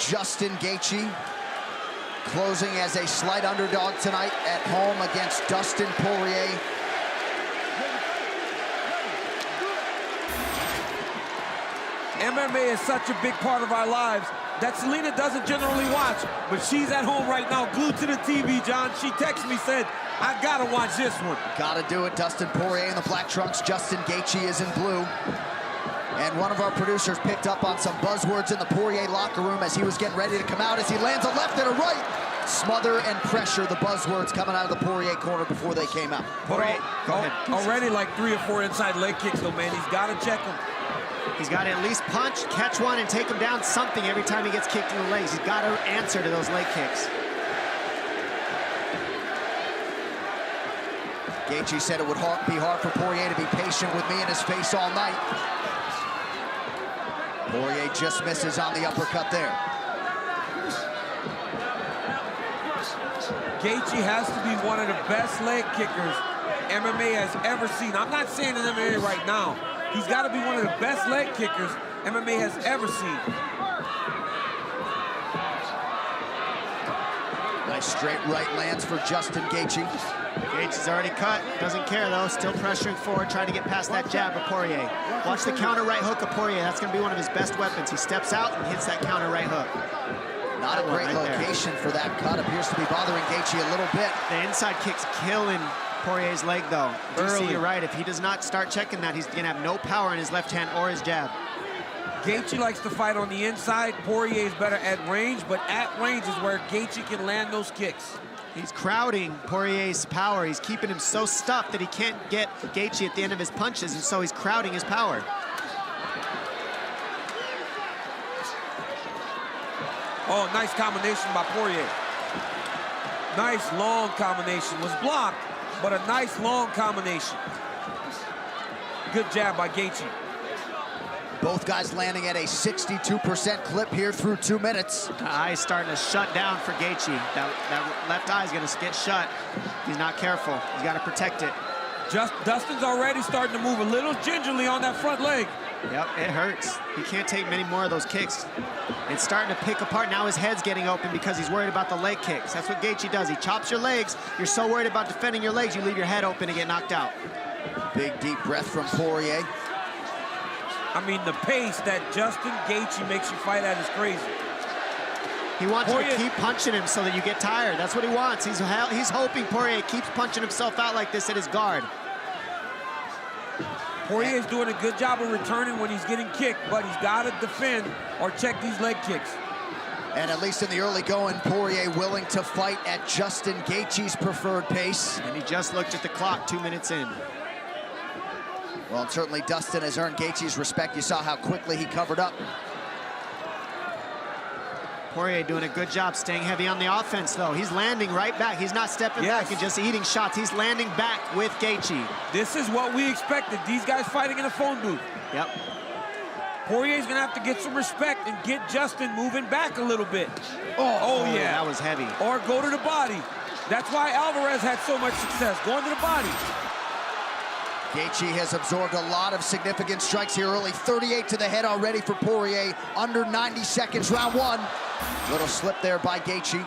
Justin Gaethje, closing as a slight underdog tonight at home against Dustin Porье. MMA is such a big part of our lives that Selena doesn't generally watch, but she's at home right now, glued to the TV, John. She texted me, said, I gotta watch this one. Gotta do it. Dustin Porьe in the black trunks, Justin Gaethje is in blue. And one of our producers picked up on some buzzwords in the Porьe locker room as he was getting ready to come out, as he lands a left and a right. Smother and pressure, the buzzwords coming out of the Porьe corner before they came out. Porьe, go ahead. Already like 3 or 4 inside leg kicks, though, man. He's got to check them. He's got to at least punch, catch one, and take him down something every time he gets kicked in the legs. He's got to answer to those leg kicks. Gaethje said it would be hard for Porьe to be patient with me in his face all night. Porьe just misses on the uppercut there. Gaethje has to be one of the best leg kickers MMA has ever seen. I'm not saying in MMA right now. He's got to be one of the best leg kickers MMA has ever seen. Nice straight right lands for Justin Gaethje. Gaethje's already cut, doesn't care though, still pressuring forward, trying to get past that jab of Porьe. Watch the counter right hook of Porьe, that's gonna be one of his best weapons. He steps out and hits that counter right hook. Not a great location for that cut, appears to be bothering Gaethje a little bit. The inside kick's killing Poirier's leg though. You see, you're right, if he does not start checking that, he's gonna have no power in his left hand or his jab. Gaethje likes to fight on the inside. Porьe is better at range, but at range is where Gaethje can land those kicks. He's crowding Poirier's power. He's keeping him so stuffed that he can't get Gaethje at the end of his punches, and so he's crowding his power. Oh, nice combination by Porьe. Nice long combination. Was blocked, but a nice long combination. Good jab by Gaethje. Both guys landing at a 62% clip here through 2 minutes. The eye's starting to shut down for Gaethje. That left eye's gonna get shut. He's not careful. He's got to protect it. Dustin's already starting to move a little gingerly on that front leg. Yep, it hurts. He can't take many more of those kicks. It's starting to pick apart. Now his head's getting open because he's worried about the leg kicks. That's what Gaethje does. He chops your legs. You're so worried about defending your legs, you leave your head open and get knocked out. Big deep breath from Porьe. I mean, the pace that Justin Gaethje makes you fight at is crazy. He wants you to keep punching him so that you get tired. That's what he wants. He's hoping Porьe keeps punching himself out like this at his guard. Porьe is doing a good job of returning when he's getting kicked, but he's got to defend or check these leg kicks. And at least in the early going, Porьe willing to fight at Justin Gaethje's preferred pace. And he just looked at the clock 2 minutes in. Well, and certainly Dustin has earned Gaethje's respect. You saw how quickly he covered up. Porьe doing a good job staying heavy on the offense, though. He's landing right back. He's not stepping back and just eating shots. He's landing back with Gaethje. This is what we expected. These guys fighting in a phone booth. Yep. Poirier's gonna have to get some respect and get Justin moving back a little bit. Oh yeah. That was heavy. Or go to the body. That's why Alvarez had so much success, going to the body. Gaethje has absorbed a lot of significant strikes here early. 38 to the head already for Porьe. Under 90 seconds, round 1. Little slip there by Gaethje.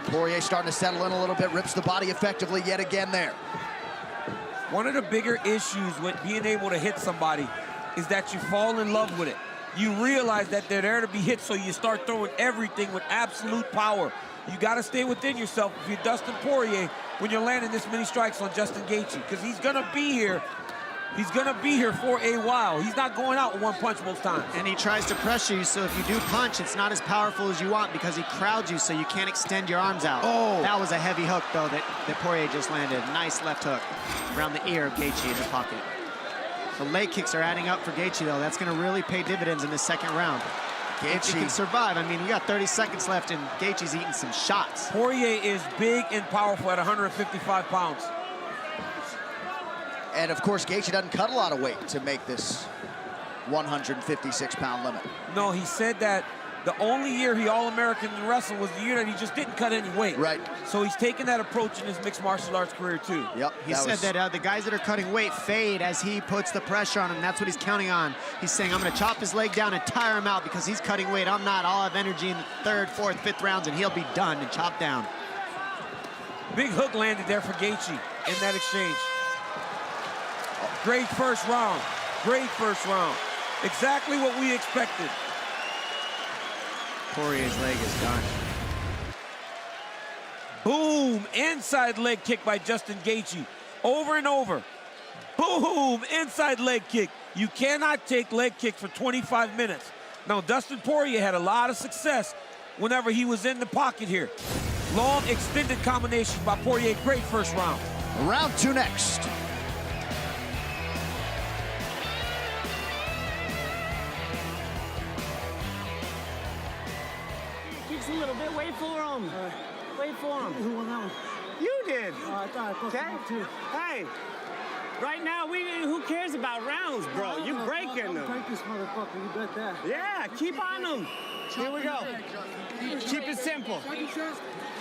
Porьe starting to settle in a little bit, rips the body effectively yet again there. One of the bigger issues with being able to hit somebody is that you fall in love with it. You realize that they're there to be hit, so you start throwing everything with absolute power. You got to stay within yourself if you're Dustin Porьe when you're landing this many strikes on Justin Gaethje, because he's going to be here. He's going to be here for a while. He's not going out with one punch most times. And he tries to pressure you, so if you do punch, it's not as powerful as you want because he crowds you so you can't extend your arms out. Oh! That was a heavy hook, though, that Porьe just landed. Nice left hook around the ear of Gaethje in his pocket. The leg kicks are adding up for Gaethje, though. That's going to really pay dividends in the second round. If he can survive. I mean, we got 30 seconds left, and Gaethje's eating some shots. Porьe is big and powerful at 155 pounds. And of course, Gaethje doesn't cut a lot of weight to make this 156-pound limit. No, he said that The only year he All-American in wrestling was the year that he just didn't cut any weight. Right. So he's taken that approach in his mixed martial arts career, too. Yep. He said that the guys that are cutting weight fade as he puts the pressure on him. That's what he's counting on. He's saying, I'm going to chop his leg down and tire him out because he's cutting weight. I'm not. I'll have energy in the 3rd, 4th, 5th rounds, and he'll be done and chopped down. Big hook landed there for Gaethje in that exchange. Great first round. Great first round. Exactly what we expected. Poirier's leg is done. Boom! Inside leg kick by Justin Gaethje. Over and over. Boom! Inside leg kick. You cannot take leg kick for 25 minutes. Now, Dustin Porье had a lot of success whenever he was in the pocket here. Long, extended combinations by Porье. Great first round. Round 2 next. Kicks a little bit. Wait for him. Wait for him. Who won that one? You did. Oh, I thought I Okay. too. Hey, right now who cares about rounds, bro? You breaking them. Break this motherfucker. You bet that. Yeah, keep on them. Here we go. Keep it simple.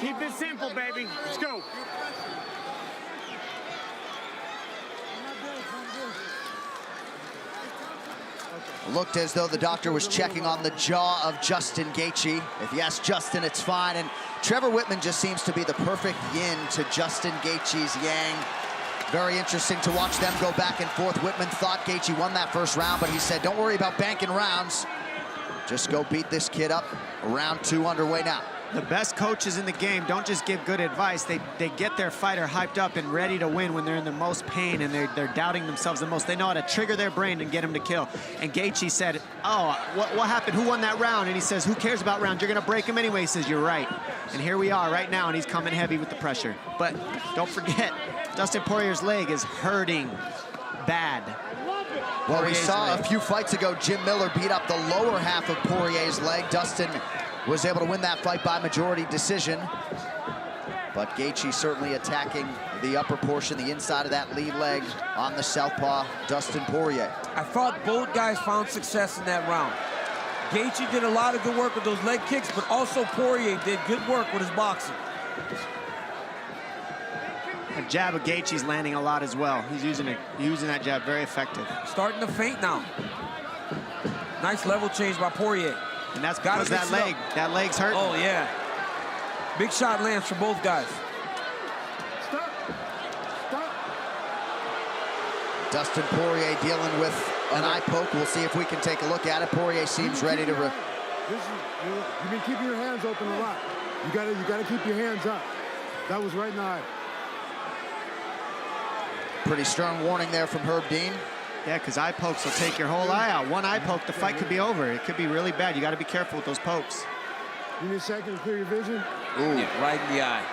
Keep it simple, baby. Let's go. Looked as though the doctor was checking on the jaw of Justin Gaethje. If you ask Justin, it's fine. And Trevor Whitman just seems to be the perfect yin to Justin Gaethje's yang. Very interesting to watch them go back and forth. Whitman thought Gaethje won that first round, but he said, don't worry about banking rounds. Just go beat this kid up. Round 2 underway now. The best coaches in the game don't just give good advice. They get their fighter hyped up and ready to win when they're in the most pain and they're doubting themselves the most. They know how to trigger their brain and get him to kill. And Gaethje said, oh, what happened? Who won that round? And he says, who cares about round? You're going to break him anyway. He says, you're right. And here we are right now, and he's coming heavy with the pressure. But don't forget, Dustin Poirier's leg is hurting bad. Well, we Poirier's saw leg. a few fights ago, Jim Miller beat up the lower half of Poirier's leg. Dustin was able to win that fight by majority decision. But Gaethje certainly attacking the upper portion, the inside of that lead leg on the southpaw, Dustin Porье. I thought both guys found success in that round. Gaethje did a lot of good work with those leg kicks, but also Porьe did good work with his boxing. A jab of Gaethje's landing a lot as well. He's using that jab very effective. Starting to feint now. Nice level change by Porьe. And that's because that leg's hurting. Oh, yeah. Big shot lands for both guys. Stop. Stop. Dustin Porьe dealing with an eye poke. We'll see if we can take a look at it. Porьe seems ready to... You've been keeping your hands open a lot. You gotta keep your hands up. That was right in the eye. Pretty stern warning there from Herb Dean. Yeah, because eye pokes will take your whole eye out. One eye poke, the fight could be over. It could be really bad. You got to be careful with those pokes. You need a second to clear your vision. Ooh. Yeah, right in the eye.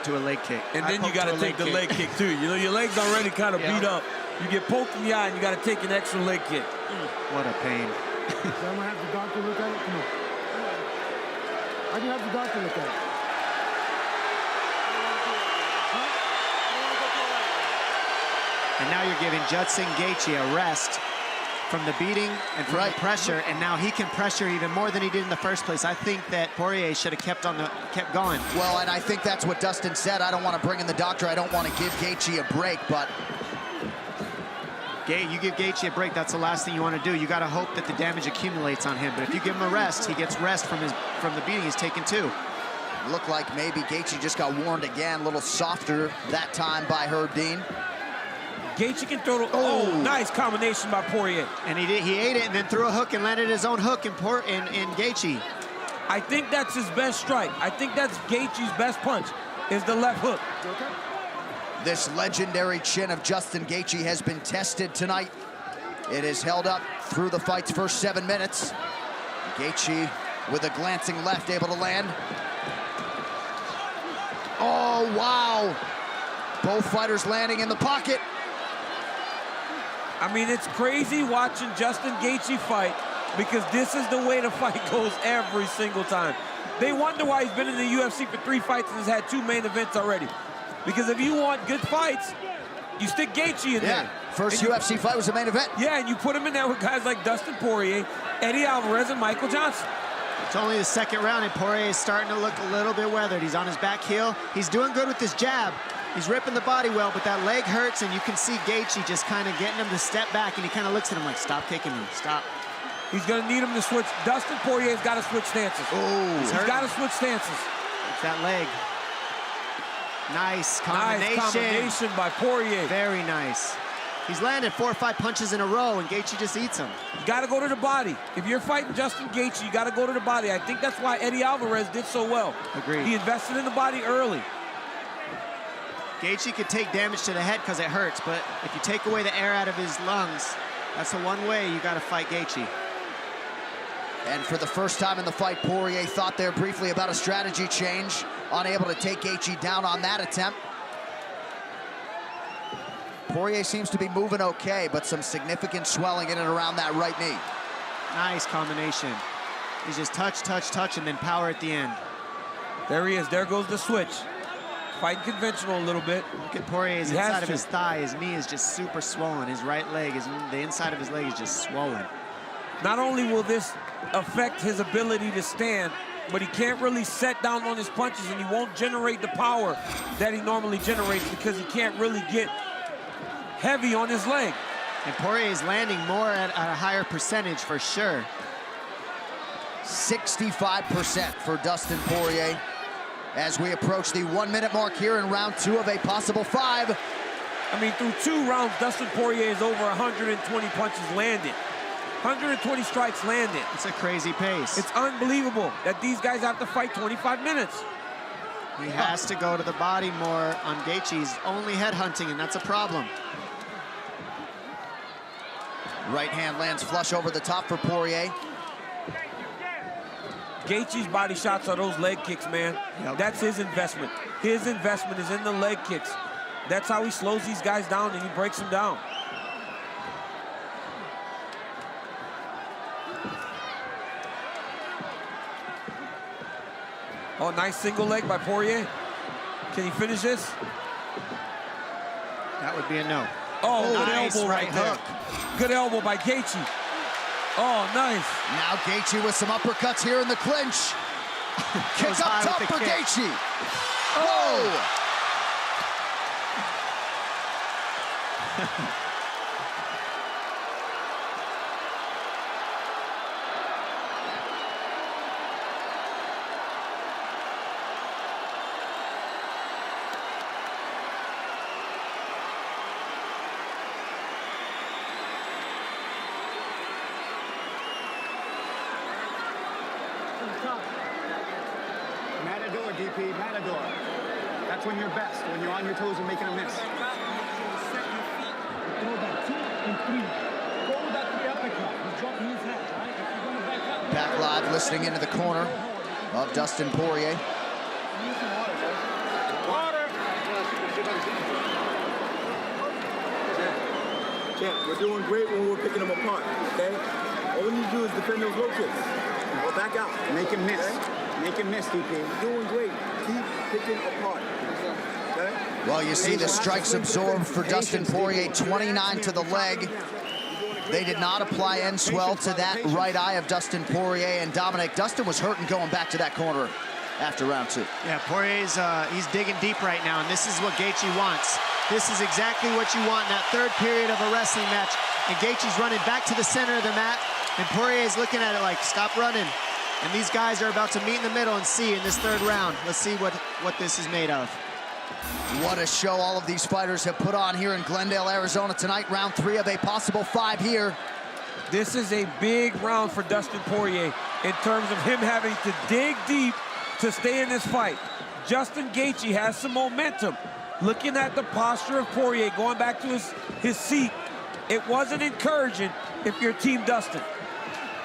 To a leg kick. And then you got to take the leg kick, too. You know, your leg's already kind of beat up. You get poked in the eye, and you got to take an extra leg kick. What a pain. So I'm going to have the doctor look at it? Come on. I can have the doctor look at it. And now you're giving Justin Gaethje a rest from the beating and from the pressure, and now he can pressure even more than he did in the first place. I think that Porьe should have kept going. Well, and I think that's what Dustin said. I don't want to bring in the doctor. I don't want to give Gaethje a break, but... You give Gaethje a break, that's the last thing you want to do. You got to hope that the damage accumulates on him. But if you give him a rest, he gets rest from the beating he's taken too. Looked like maybe Gaethje just got warned again, a little softer that time by Herb Dean. Gaethje can throw. Oh, nice combination by Porьe. And he ate it and then threw a hook and landed his own hook in Gaethje. I think that's his best strike. I think that's Gaethje's best punch, is the left hook. This legendary chin of Justin Gaethje has been tested tonight. It is held up through the fight's first 7 minutes. Gaethje with a glancing left able to land. Oh, wow. Both fighters landing in the pocket. I mean, it's crazy watching Justin Gaethje fight because this is the way the fight goes every single time. They wonder why he's been in the UFC for 3 fights and has had 2 main events already. Because if you want good fights, you stick Gaethje in there. First UFC fight was the main event. Yeah, and you put him in there with guys like Dustin Porьe, Eddie Alvarez, and Michael Johnson. It's only the second round, and Porьe is starting to look a little bit weathered. He's on his back heel. He's doing good with his jab. He's ripping the body well, but that leg hurts, and you can see Гаетжи just kind of getting him to step back, and he kind of looks at him like, stop kicking me, stop. He's going to need him to switch. Dustin Poirier's got to switch stances. Oh, he's got to switch stances. It's that leg. Nice combination. Nice combination by Porье. Very nice. He's landed 4 or 5 punches in a row, and Гаетжи just eats him. You got to go to the body. If you're fighting Justin Гаетжи, you got to go to the body. I think that's why Eddie Alvarez did so well. Agreed. He invested in the body early. Гаетжи could take damage to the head because it hurts, but if you take away the air out of his lungs, that's the one way you got to fight Гаетжi. And for the first time in the fight, Porье thought there briefly about a strategy change, unable to take Гаетжi down on that attempt. Porьe seems to be moving okay, but some significant swelling in and around that right knee. Nice combination. He's just touch, touch, touch, and then power at the end. There he is. There goes the switch. Fighting conventional a little bit. Look at Poirier's inside of his thigh. His knee is just super swollen. His right leg, the inside of his leg is just swollen. Not only will this affect his ability to stand, but he can't really set down on his punches, and he won't generate the power that he normally generates because he can't really get heavy on his leg. And Porье is landing more at a higher percentage for sure. 65% for Dustin Porье as we approach the 1-minute mark here in round 2 of a possible 5. I mean, through 2 rounds, Dustin Porьe is over 120 punches landed. 120 strikes landed. It's a crazy pace. It's unbelievable that these guys have to fight 25 minutes. He has to go to the body more on Гаетжи. He's only head hunting, and that's a problem. Right hand lands flush over the top for Porьe. Гаетži's body shots are those leg kicks, man. Yep. That's his investment. His investment is in the leg kicks. That's how he slows these guys down and he breaks them down. Oh, nice single leg by Porьe. Can he finish this? That would be a no. Oh, good nice elbow right there. Good elbow by Гаетжи. Oh, nice. Now Гаетжi with some uppercuts here in the clinch. Kick up top for Гаетжi. Oh! Matador, DP, Matador. That's when you're best, when you're on your toes and making a miss. Throw that 2 and 3. Go with that 3 uppercut. He's dropping his head, right? If you're going to back up. Back live, listening into the corner of Dustin Porьe. Water! Champ, we're doing great when we're picking them apart, okay? All we need to do is defend those low kicks. Or back out. Make him miss. Make him miss, DP. You're doing great. Keep picking apart, okay? Well, you see the strikes absorbed for Dustin Porьe, 29 to the leg. They did not apply end swell to that right eye of Dustin Porьe, and Dominic, Dustin was hurting going back to that corner after round 2. Yeah, Poirier's he's digging deep right now, and this is what Гаетжи wants. This is exactly what you want in that third period of a wrestling match. And Гаетži's running back to the center of the mat, and Poirier's looking at it like, stop running. And these guys are about to meet in the middle and see in this third round. Let's see what this is made of. What a show all of these fighters have put on here in Glendale, Arizona tonight. Round 3 of a possible 5 here. This is a big round for Dustin Porьe in terms of him having to dig deep to stay in this fight. Justin Гаетжи has some momentum. Looking at the posture of Porьe going back to his seat, it wasn't encouraging if you're Team Dustin.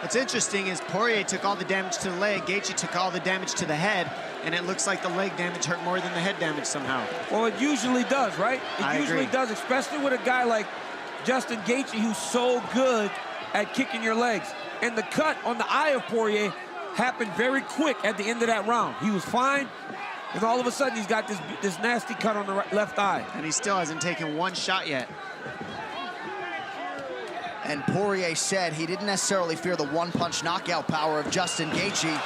What's interesting is Porьe took all the damage to the leg, Гаетжи took all the damage to the head, and it looks like the leg damage hurt more than the head damage somehow. Well, it usually does, right? I It usually agree. does, especially with a guy like Justin Гаетжи who's so good at kicking your legs. And the cut on the eye of Porьe happened very quick at the end of that round. He was fine, and all of a sudden he's got this nasty cut on the left eye. And he still hasn't taken one shot yet. And Porье said he didn't necessarily fear the one-punch knockout power of Justin Gaethje,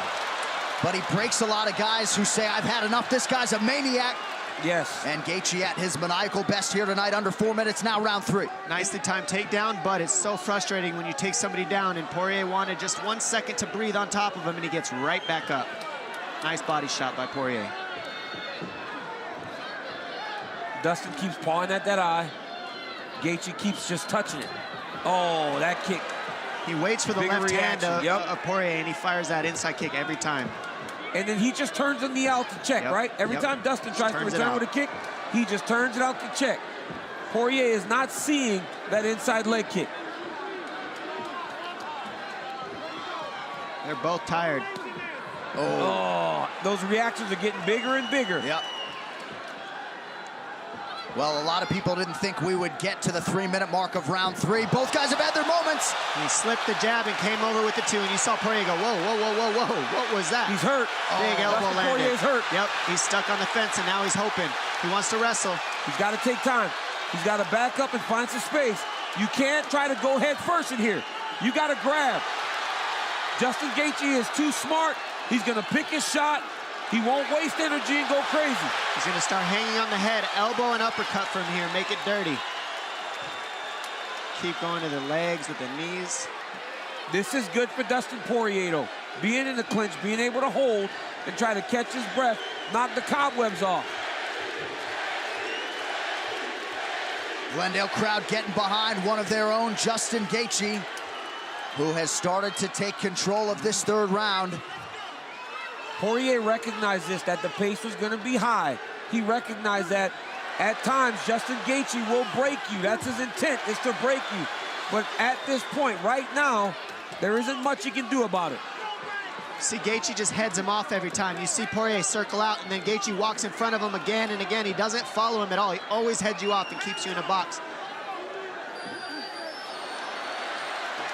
but he breaks a lot of guys who say, I've had enough, this guy's a maniac. Yes. And Gaethje at his maniacal best here tonight, under 4 minutes now, round 3. Nicely timed takedown, but it's so frustrating when you take somebody down, and Porьe wanted just 1 second to breathe on top of him, and he gets right back up. Nice body shot by Porьe. Dustin keeps pawing at that eye. Gaethje keeps just touching it. Oh, that kick. He waits for the Bigger left hand reaction, of Porьe, and he fires that inside kick every time. And then he just turns the knee out to check, right? Every time Dustin tries to return with a kick, he just turns it out to check. Porьe is not seeing that inside leg kick. They're both tired. Oh, those reactions are getting bigger and bigger. Yep. Well, a lot of people didn't think we would get to the 3-minute mark of round 3. Both guys have had their moments. He slipped the jab and came over with the 2, and you saw Porьe go, whoa, whoa, whoa, whoa, whoa. What was that? He's hurt. Big elbow landed. Porьe's hurt. Yep, he's stuck on the fence, and now he's hoping. He wants to wrestle. He's got to take time. He's got to back up and find some space. You can't try to go head first in here. You got to grab. Justin Gaethje is too smart. He's going to pick his shot. He won't waste energy and go crazy. He's going to start hanging on the head, elbow and uppercut from here, make it dirty. Keep going to the legs with the knees. This is good for Dustin Porьe, though. Being in the clinch, being able to hold and try to catch his breath, knock the cobwebs off. Glendale crowd getting behind one of their own, Justin Gaethje, who has started to take control of this 3rd round. Porьe recognized this, that the pace was going to be high. He recognized that at times Justin Gaethje will break you. That's his intent, is to break you. But at this point, right now, there isn't much he can do about it. See, Gaethje just heads him off every time. You see Porьe circle out, and then Gaethje walks in front of him again and again. He doesn't follow him at all. He always heads you off and keeps you in a box.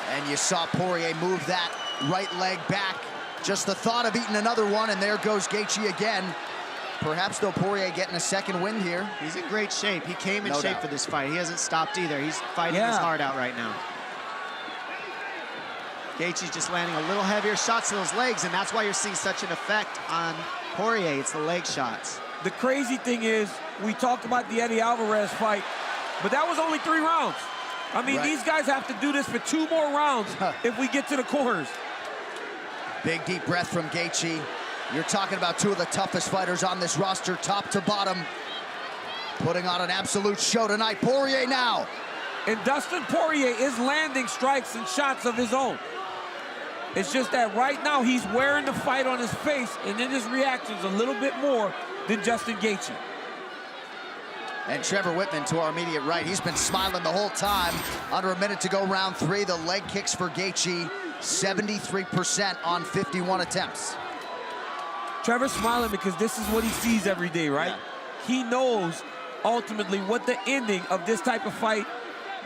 And you saw Porьe move that right leg back. Just the thought of eating another one, and there goes Gaethje again. Perhaps, though, Porьe getting a 2nd win here. He's in great shape. He came in No shape doubt. for this fight. He hasn't stopped either. He's fighting his heart out right now. Gaethje's just landing a little heavier shots to those legs, and that's why you're seeing such an effect on Porьe. It's the leg shots. The crazy thing is, we talked about the Eddie Alvarez fight, but that was only 3 rounds. I mean, these guys have to do this for 2 more rounds if we get to the corners. Big deep breath from Gaethje. You're talking about 2 of the toughest fighters on this roster, top to bottom. Putting on an absolute show tonight. Porьe now. And Dustin Porьe is landing strikes and shots of his own. It's just that right now he's wearing the fight on his face, and in his reactions a little bit more than Justin Gaethje. And Trevor Whitman to our immediate right. He's been smiling the whole time. Under a minute to go, round 3. The leg kicks for Gaethje, 73% on 51 attempts. Trevor's smiling because this is what he sees every day, right? Yeah. He knows ultimately what the ending of this type of fight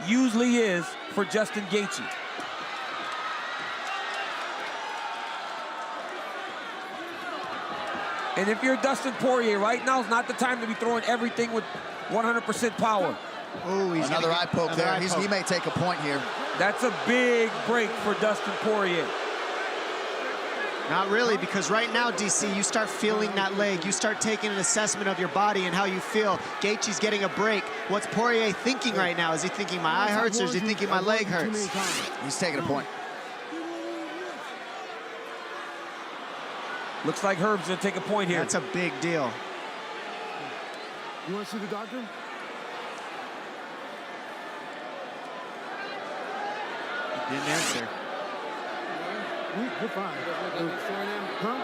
usually is for Justin Gaethje. And if you're Dustin Porьe, right now is not the time to be throwing everything with 100% power. Oh, he's another eye poke there. He may take a point here. That's a big break for Dustin Porьe. Not really, because right now, DC, you start feeling that leg. You start taking an assessment of your body and how you feel. Gaethje's getting a break. What's Porьe thinking right now? Is he thinking my eye hurts, or is he thinking my leg hurts? He's taking a point. Looks like Herb's gonna take a point here. That's a big deal. You want to see the doctor? Didn't answer. You're fine. Huh?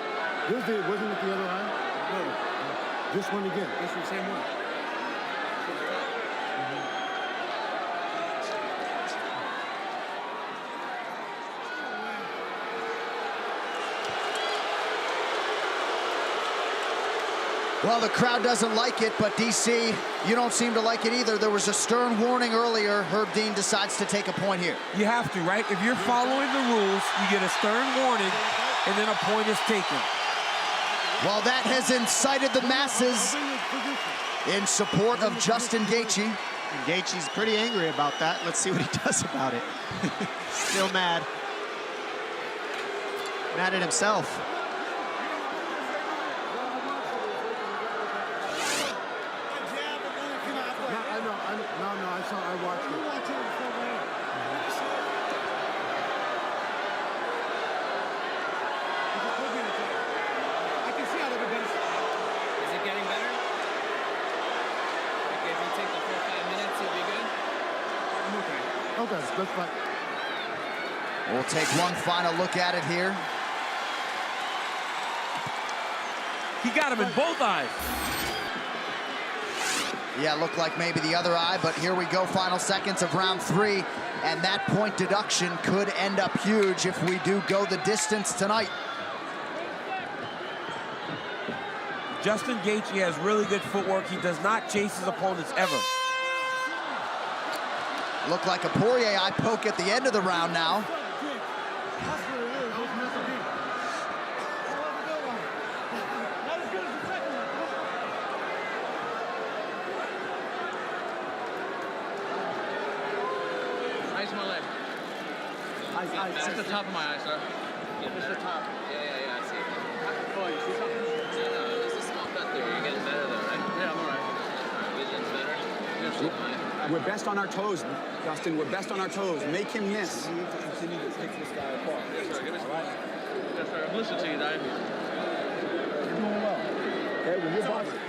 Wasn't it the other eye? No. This one again. This is the same one. Well, the crowd doesn't like it, but DC, you don't seem to like it either. There was a stern warning earlier. Herb Dean decides to take a point here. You have to, right? If you're following the rules, you get a stern warning, and then a point is taken. Well, that has incited the masses in support of Justin Gaethje. And Gaethje's pretty angry about that. Let's see what he does about it. Still mad. Mad at himself. I watched it. I can see how they're been. Is it getting better? Like if you take the full 5 minutes, you'll be good? I'm okay. Okay, that's fine. We'll take one final look at it here. He got him in both eyes. Yeah, looked like maybe the other eye, but here we go, final seconds of round 3, and that point deduction could end up huge if we do go the distance tonight. Justin Gaethje has really good footwork. He does not chase his opponents ever. Looked like a Porьe eye poke at the end of the round now. My leg. It's the top of my eye, sir. It's the top. Yeah, I see. Oh, you see something? No, there's a small cut there. You're getting better though, right? Yeah, I'm all right. Vision's better? We're best on our toes, Dustin. We're best on our toes. Make him miss. Yes, sir. Give me some. Yes, sir. I'm listening to you, Dave. You're doing well. Okay, when you're boxing.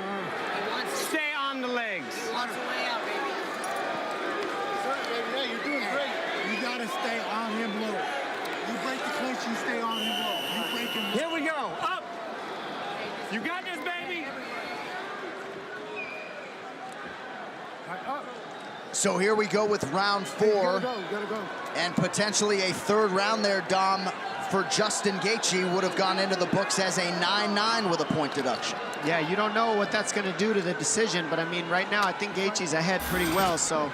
Stay on the legs. Yeah, you're doing great. You gotta stay on him low. You break the clinch, you stay on him low. You break him. Here we go. Up. You got this, baby. Up. So here we go with round 4. Gotta go. And potentially a third round there, Dom, for Justin Gaethje would have gone into the books as a 9-9 with a point deduction. Yeah, you don't know what that's going to do to the decision, but I mean, right now, I think Gaethje's ahead pretty well, so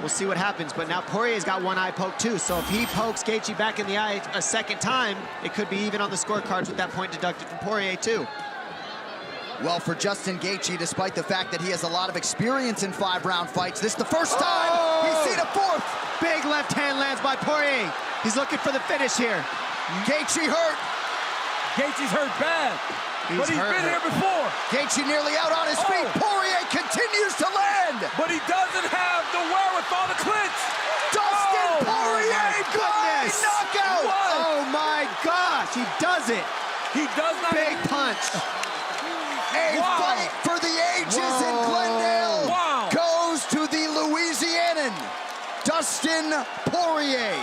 we'll see what happens. But now Poirier's got one eye poke too, so if he pokes Gaethje back in the eye a second time, it could be even on the scorecards with that point deducted from Porье too. Well, for Justin Gaethje, despite the fact that he has a lot of experience in 5-round fights, this is the first time he's seen a 4th. Big left hand lands by Porье. He's looking for the finish here. Gaethje hurt. Gaethje's hurt bad, but he's been here before. Gaethje nearly out on his feet. Porьe continues to land. But he doesn't have the wherewithal to clinch. Dustin Porьe, goodness. knockout. What? Oh my gosh, he does it. He does not. Big punch. A fight for the ages in Glendale goes to the Louisianan, Dustin Porьe.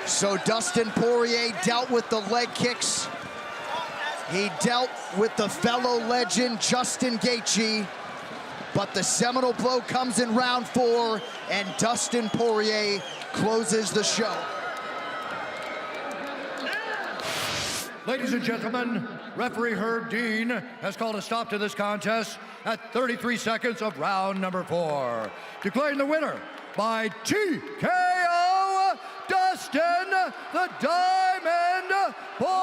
So Dustin Porьe dealt with the leg kicks. He dealt with the fellow legend, Justin Gaethje. But the seminal blow comes in round 4, and Dustin Porьe closes the show. Ladies and gentlemen, referee Herb Dean has called a stop to this contest at 33 seconds of round number 4. Declaring the winner by TKO, Dustin the Diamond Porьe.